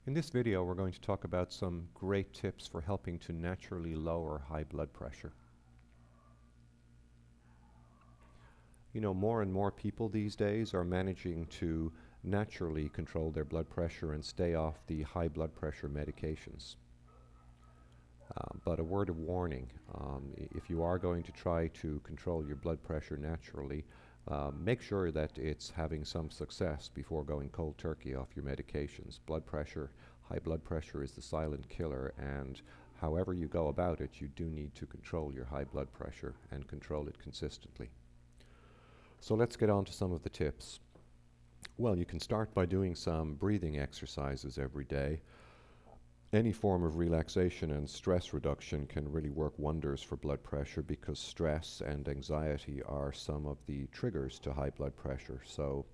In this video, we're going to talk about some great tips for helping to naturally lower high blood pressure. You know, more and more people these days are managing to naturally control their blood pressure and stay off the high blood pressure medications. But a word of warning, if you are going to try to control your blood pressure naturally, make sure that it's having some success before going cold turkey off your medications. High blood pressure is the silent killer, and however you go about it, you do need to control your high blood pressure and control it consistently. So let's get on to some of the tips. Well, you can start by doing some breathing exercises every day. Any form of relaxation and stress reduction can really work wonders for blood pressure because stress and anxiety are some of the triggers to high blood pressure. So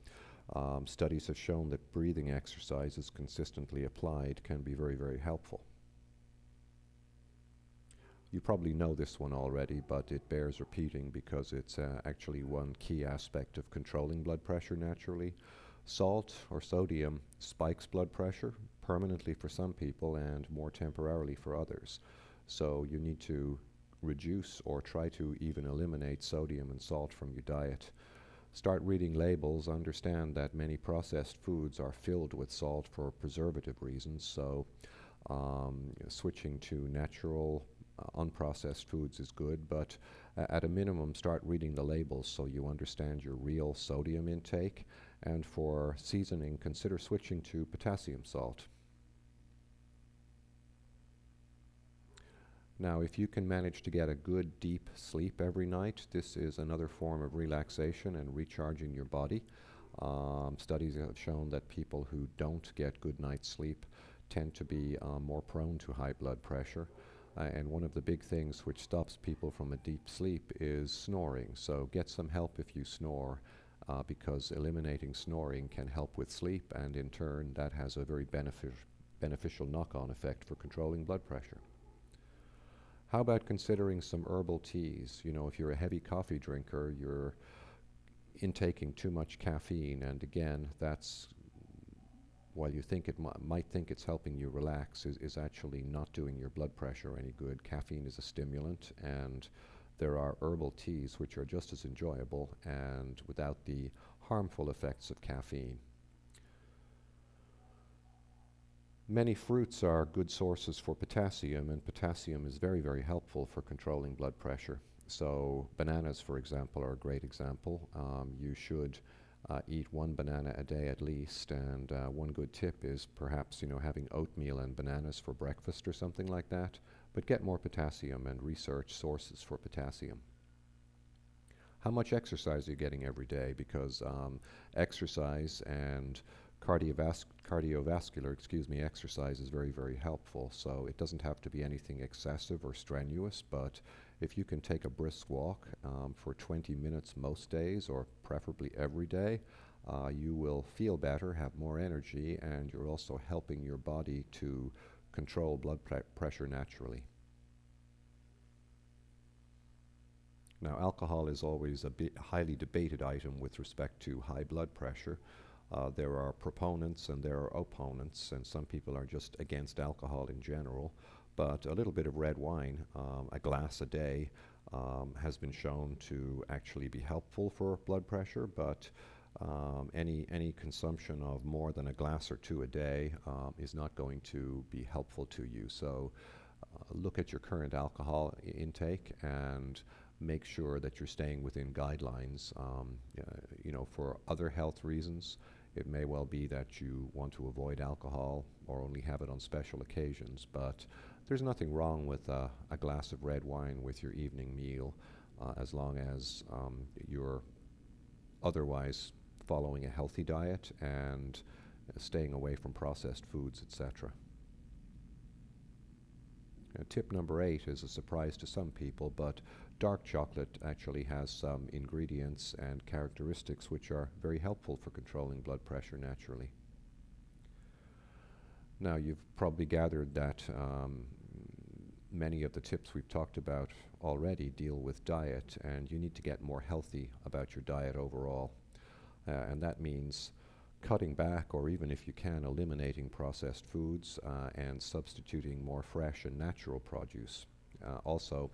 studies have shown that breathing exercises consistently applied can be very, very helpful. You probably know this one already, but it bears repeating because it's actually one key aspect of controlling blood pressure naturally. Salt or sodium spikes blood pressure permanently for some people and more temporarily for others. So you need to reduce or try to even eliminate sodium and salt from your diet. Start reading labels, understand that many processed foods are filled with salt for preservative reasons, so switching to natural unprocessed foods is good, but at a minimum start reading the labels so you understand your real sodium intake, and for seasoning consider switching to potassium salt. Now, if you can manage to get a good deep sleep every night, this is another form of relaxation and recharging your body. Studies have shown that people who don't get good night's sleep tend to be more prone to high blood pressure. And one of the big things which stops people from a deep sleep is snoring. So get some help if you snore, because eliminating snoring can help with sleep, and in turn that has a very beneficial knock-on effect for controlling blood pressure. How about considering some herbal teas? You know, if you're a heavy coffee drinker, you're intaking too much caffeine, and again, that's, while you think it might think it's helping you relax, is actually not doing your blood pressure any good. Caffeine is a stimulant, and there are herbal teas which are just as enjoyable and without the harmful effects of caffeine. Many fruits are good sources for potassium, and potassium is very, very helpful for controlling blood pressure. So bananas, for example, are a great example. You should eat one banana a day at least, and one good tip is perhaps, you know, having oatmeal and bananas for breakfast or something like that. But get more potassium and research sources for potassium. How much exercise are you getting every day? Because exercise and cardiovascular exercise is very, very helpful. So it doesn't have to be anything excessive or strenuous, but if you can take a brisk walk for 20 minutes most days, or preferably every day, you will feel better, have more energy, and you're also helping your body to control blood pressure naturally. Now, alcohol is always a highly debated item with respect to high blood pressure. There are proponents and there are opponents, and some people are just against alcohol in general. But a little bit of red wine, a glass a day, has been shown to actually be helpful for blood pressure, but any consumption of more than a glass or two a day is not going to be helpful to you. So look at your current alcohol intake and make sure that you're staying within guidelines. You know, for other health reasons, it may well be that you want to avoid alcohol or only have it on special occasions, but there's nothing wrong with a glass of red wine with your evening meal, as long as you're otherwise following a healthy diet and staying away from processed foods, etc. Tip number 8 is a surprise to some people, but dark chocolate actually has some ingredients and characteristics which are very helpful for controlling blood pressure naturally. Now, you've probably gathered that many of the tips we've talked about already deal with diet, and you need to get more healthy about your diet overall. And that means cutting back, or even if you can, eliminating processed foods and substituting more fresh and natural produce. Also,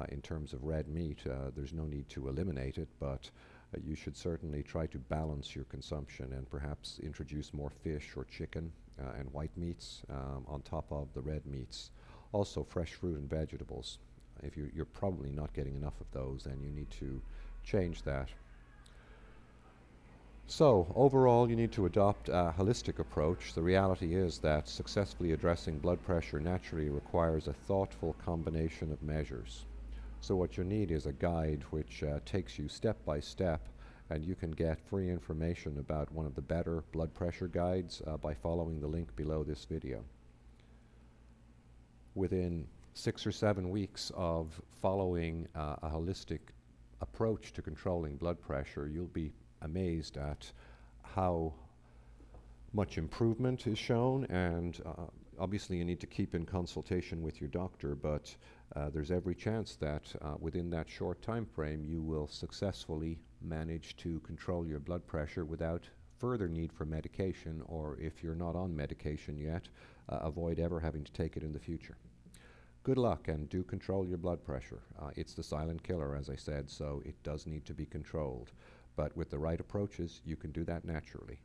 in terms of red meat, there's no need to eliminate it, but you should certainly try to balance your consumption and perhaps introduce more fish or chicken and white meats on top of the red meats. Also, fresh fruit and vegetables. If you're probably not getting enough of those, then you need to change that. So, overall, you need to adopt a holistic approach. The reality is that successfully addressing blood pressure naturally requires a thoughtful combination of measures. So what you need is a guide which takes you step by step, and you can get free information about one of the better blood pressure guides by following the link below this video. Within 6 or 7 weeks of following a holistic approach to controlling blood pressure, you'll be amazed at how much improvement is shown, and obviously you need to keep in consultation with your doctor, but there's every chance that within that short time frame you will successfully manage to control your blood pressure without further need for medication, or if you're not on medication yet, avoid ever having to take it in the future. Good luck, and do control your blood pressure. It's the silent killer, as I said, so it does need to be controlled. But with the right approaches, you can do that naturally.